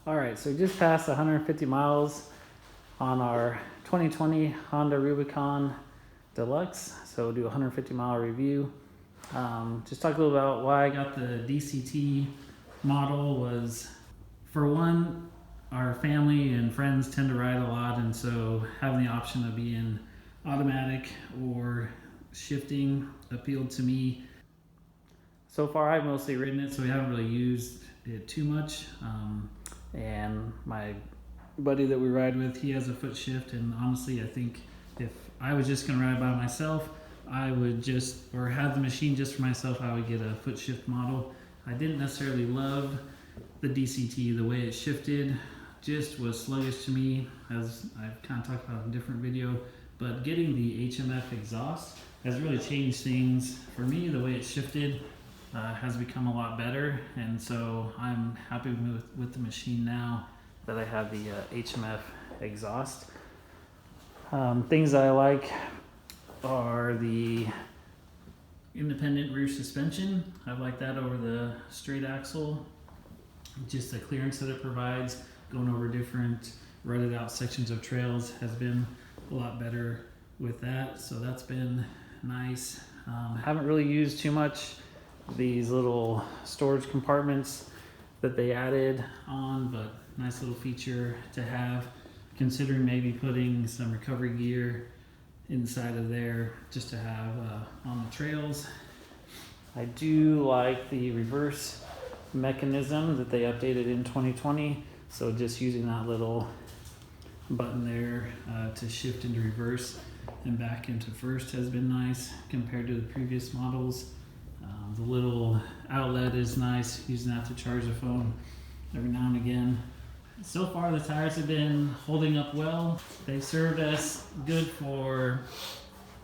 All right, so we just passed 150 miles on our 2020 Honda Rubicon Deluxe. So we'll do a 150 mile review. Just talk a little about why I got the DCT model. Was, for one, our family and friends tend to ride a lot, and so having the option of being automatic or shifting appealed to me. So far I've mostly ridden it, so we haven't really used it too much. And my buddy that we ride with, he has a foot shift, and honestly I think if I was just going to ride by myself, I would just, or have the machine just for myself, I would get a foot shift model. I didn't necessarily love the DCT. The way it shifted just was sluggish to me, as I've kind of talked about in a different video. But getting the HMF exhaust has really changed things for me. The way it shifted has become a lot better, and so I'm happy with the machine now that I have the HMF exhaust. Things that I like are the independent rear suspension. I like that over the straight axle. Just the clearance that it provides, going over different rutted out sections of trails, has been a lot better with that, so that's been nice. Haven't really used too much these little storage compartments that they added on, but nice little feature to have, considering maybe putting some recovery gear inside of there just to have on the trails. I do like the reverse mechanism that they updated in 2020, so just using that little button there to shift into reverse and back into first has been nice compared to the previous models. The little outlet is nice, using that to charge the phone every now and again. So far the tires have been holding up well. They served us good for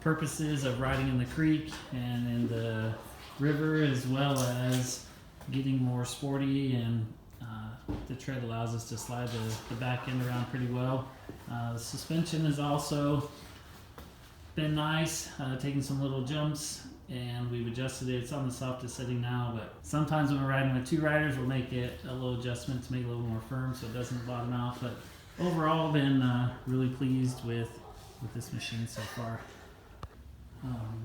purposes of riding in the creek and in the river, as well as getting more sporty, and the tread allows us to slide the back end around pretty well. The suspension has also been nice, taking some little jumps, and we've adjusted it. It's on the softest setting now, but sometimes when we're riding with two riders, we'll make it a little adjustment to make it a little more firm so it doesn't bottom out. But overall, been really pleased with this machine so far.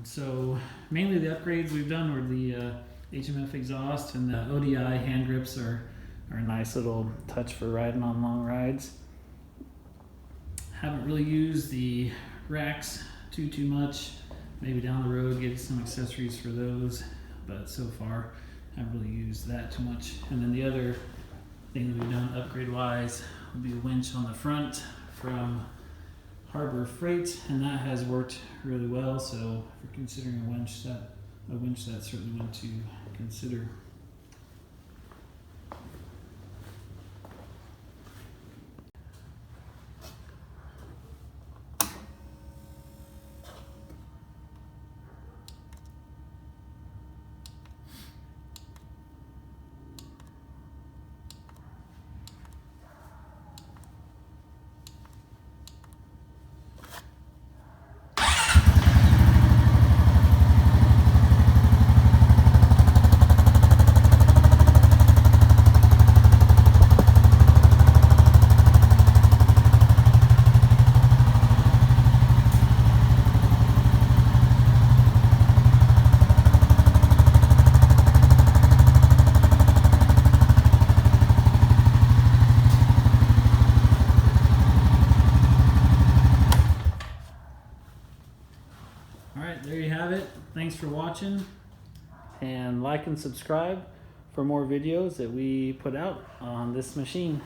So mainly the upgrades we've done were the HMF exhaust, and the ODI hand grips are a nice little touch for riding on long rides. Haven't really used the racks too much. Maybe down the road get some accessories for those, but so far haven't really used that too much. And then the other thing that we've done upgrade wise would be a winch on the front from Harbor Freight, and that has worked really well. So if you're considering a winch, that's certainly one to consider. Alright, there you have it. Thanks for watching, and like and subscribe for more videos that we put out on this machine.